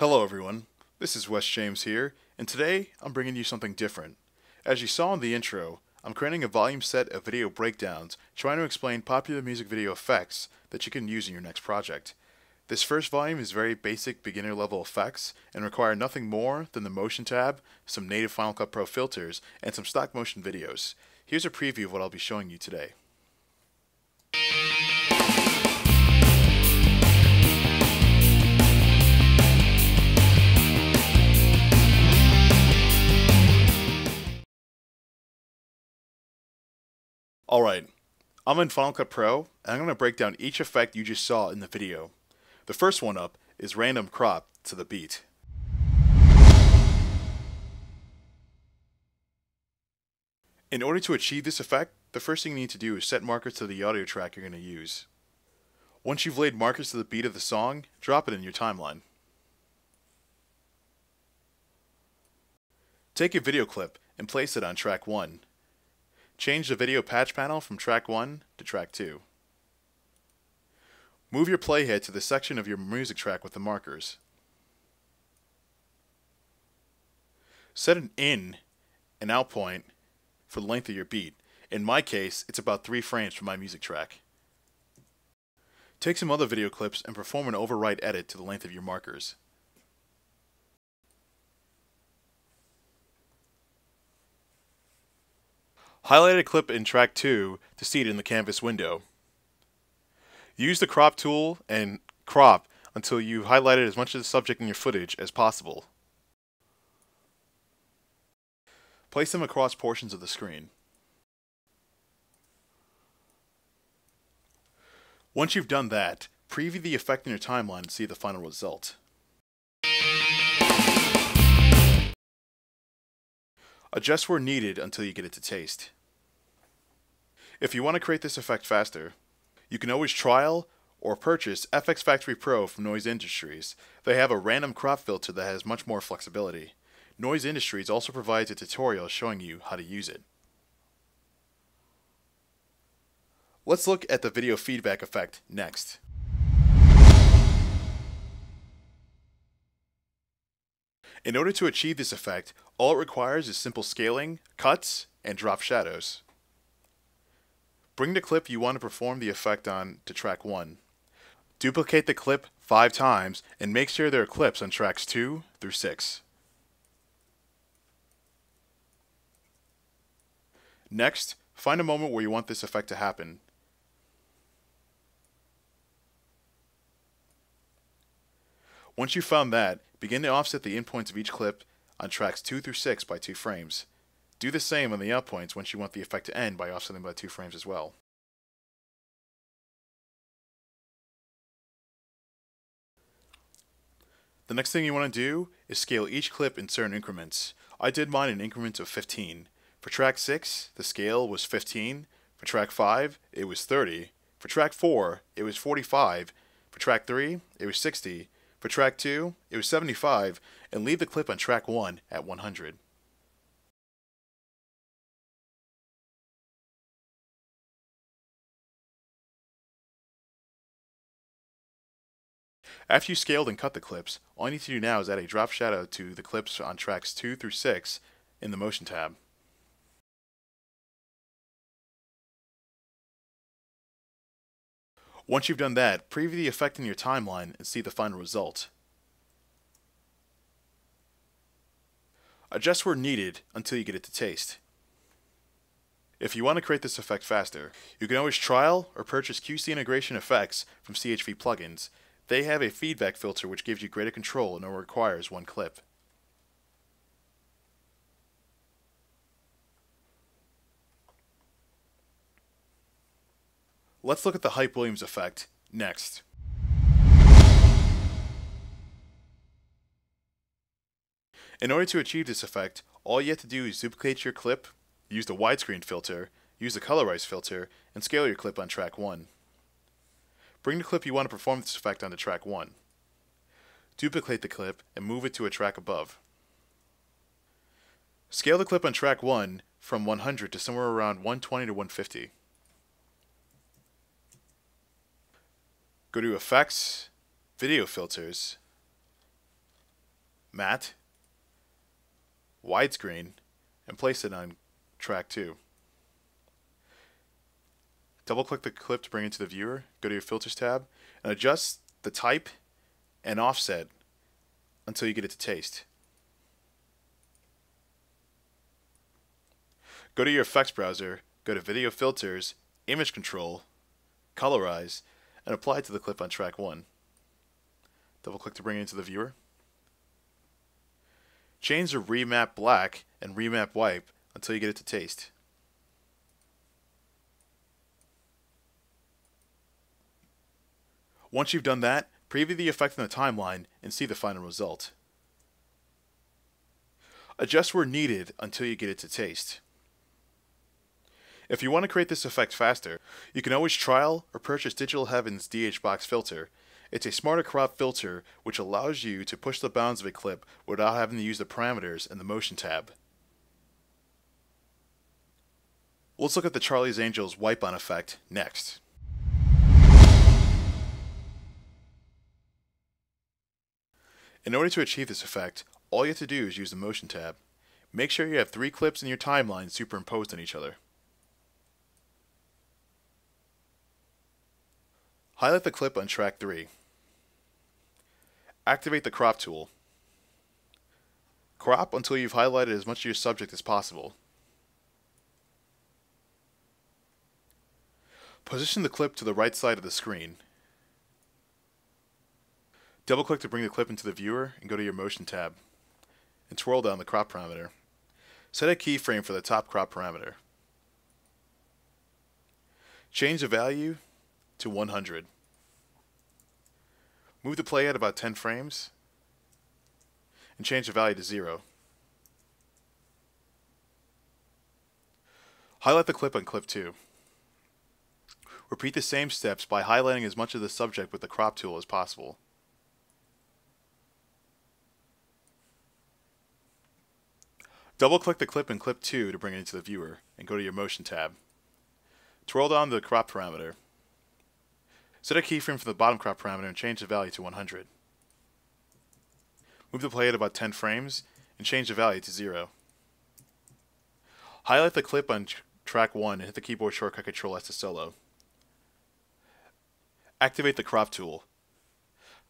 Hello everyone, this is Wes James here, and today I'm bringing you something different. As you saw in the intro, I'm creating a volume set of video breakdowns trying to explain popular music video effects that you can use in your next project. This first volume is very basic beginner level effects and require nothing more than the Motion tab, some native Final Cut Pro filters, and some stock motion videos. Here's a preview of what I'll be showing you today. Alright, I'm in Final Cut Pro, and I'm going to break down each effect you just saw in the video. The first one up is random crop to the beat. In order to achieve this effect, the first thing you need to do is set markers to the audio track you're going to use. Once you've laid markers to the beat of the song, drop it in your timeline. Take a video clip and place it on track 1. Change the video patch panel from track 1 to track 2. Move your playhead to the section of your music track with the markers. Set an in and out point for the length of your beat. In my case, it's about 3 frames for my music track. Take some other video clips and perform an overwrite edit to the length of your markers. Highlight a clip in track 2 to see it in the canvas window. Use the crop tool and crop until you highlighted as much of the subject in your footage as possible. Place them across portions of the screen. Once you've done that, preview the effect in your timeline to see the final result. Adjust where needed until you get it to taste. If you want to create this effect faster, you can always trial or purchase FX Factory Pro from Noise Industries. They have a random crop filter that has much more flexibility. Noise Industries also provides a tutorial showing you how to use it. Let's look at the video feedback effect next. In order to achieve this effect, all it requires is simple scaling, cuts, and drop shadows. Bring the clip you want to perform the effect on to track 1. Duplicate the clip 5 times and make sure there are clips on tracks 2 through 6. Next, find a moment where you want this effect to happen. Once you've found that, begin to offset the in points of each clip on tracks 2 through 6 by 2 frames. Do the same on the out points once you want the effect to end by offsetting by 2 frames as well. The next thing you want to do is scale each clip in certain increments. I did mine in increments of 15. For track 6, the scale was 15. For track 5, it was 30. For track 4, it was 45. For track 3, it was 60. For track 2, it was 75, and leave the clip on track 1 at 100. After you scaled and cut the clips, all you need to do now is add a drop shadow to the clips on tracks 2 through 6 in the Motion tab. Once you've done that, preview the effect in your timeline and see the final result. Adjust where needed until you get it to taste. If you want to create this effect faster, you can always trial or purchase QC integration effects from CHV plugins. They have a feedback filter which gives you greater control and only requires 1 clip. Let's look at the Hype Williams effect next. In order to achieve this effect, all you have to do is duplicate your clip, use the widescreen filter, use the colorize filter, and scale your clip on track 1. Bring the clip you want to perform this effect onto track 1. Duplicate the clip and move it to a track above. Scale the clip on track 1 from 100 to somewhere around 120 to 150. Go to Effects, Video Filters, matte, widescreen, and place it on track 2. Double click the clip to bring it to the viewer, go to your filters tab, and adjust the type and offset until you get it to taste. Go to your effects browser, go to video filters, image control, colorize, and apply it to the clip on track 1. Double click to bring it into the viewer. Change the remap black and remap white until you get it to taste. Once you've done that, preview the effect in the timeline and see the final result. Adjust where needed until you get it to taste. If you want to create this effect faster, you can always trial or purchase Digital Heaven's DH-Box filter. It's a smarter crop filter which allows you to push the bounds of a clip without having to use the parameters in the Motion tab. Let's look at the Charlie's Angels wipe-on effect next. In order to achieve this effect, all you have to do is use the Motion tab. Make sure you have 3 clips in your timeline superimposed on each other. Highlight the clip on track 3. Activate the crop tool. Crop until you've highlighted as much of your subject as possible. Position the clip to the right side of the screen. Double click to bring the clip into the viewer and go to your Motion tab and twirl down the crop parameter. Set a keyframe for the top crop parameter. Change the value to 100. Move the playhead about 10 frames and change the value to 0. Highlight the clip on clip 2. Repeat the same steps by highlighting as much of the subject with the crop tool as possible. Double click the clip in clip 2 to bring it into the viewer and go to your Motion tab. Twirl down the crop parameter. Set a keyframe for the bottom crop parameter and change the value to 100. Move the playhead about 10 frames and change the value to 0. Highlight the clip on track 1 and hit the keyboard shortcut Ctrl S to solo. Activate the crop tool.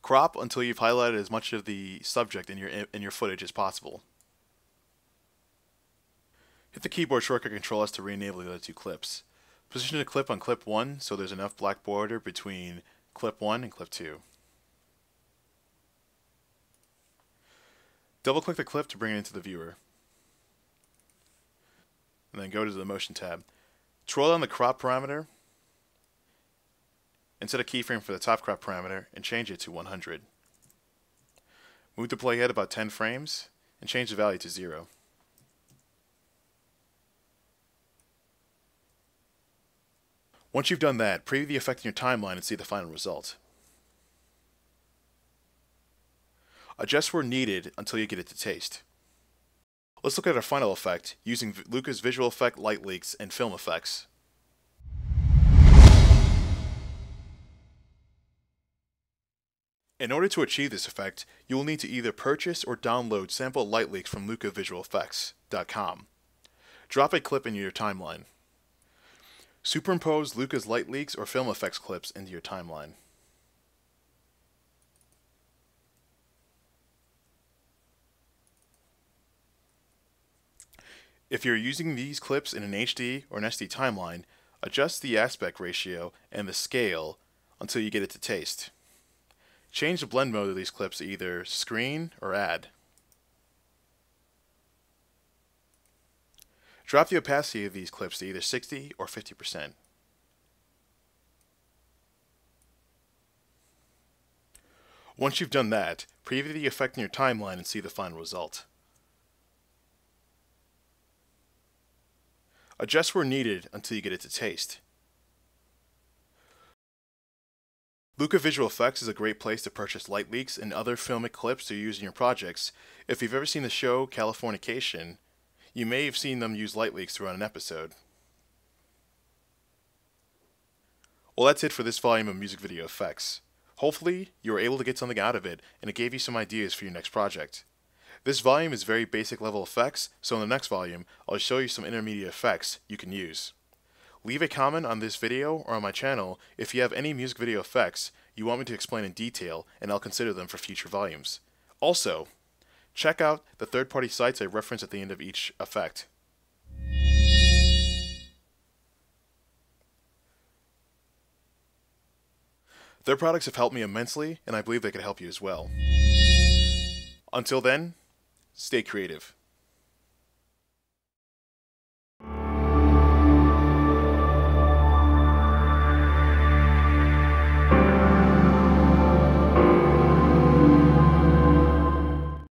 Crop until you've highlighted as much of the subject in your footage as possible. Hit the keyboard shortcut Ctrl S to re-enable the other 2 clips. Position the clip on clip 1 so there's enough black border between clip 1 and clip 2. Double click the clip to bring it into the viewer. And then go to the Motion tab. Twirl down the crop parameter and set a keyframe for the top crop parameter and change it to 100. Move the playhead about 10 frames and change the value to 0. Once you've done that, preview the effect in your timeline and see the final result. Adjust where needed until you get it to taste. Let's look at our final effect using Luca's visual effect, light leaks, and film effects. In order to achieve this effect, you will need to either purchase or download sample light leaks from lucavisualeffects.com. Drop a clip into your timeline. Superimpose Luca's light leaks or film effects clips into your timeline. If you're using these clips in an HD or an SD timeline, adjust the aspect ratio and the scale until you get it to taste. Change the blend mode of these clips to either screen or add. Drop the opacity of these clips to either 60 or 50%. Once you've done that, preview the effect in your timeline and see the final result. Adjust where needed until you get it to taste. Luca Visual Effects is a great place to purchase light leaks and other filmic clips to use in your projects. If you've ever seen the show Californication, you may have seen them use light leaks throughout an episode. Well, that's it for this volume of music video effects. Hopefully, you were able to get something out of it and it gave you some ideas for your next project. This volume is very basic level effects, so in the next volume, I'll show you some intermediate effects you can use. Leave a comment on this video or on my channel if you have any music video effects you want me to explain in detail, and I'll consider them for future volumes. Also, check out the third-party sites I reference at the end of each effect. Their products have helped me immensely, and I believe they could help you as well. Until then, stay creative.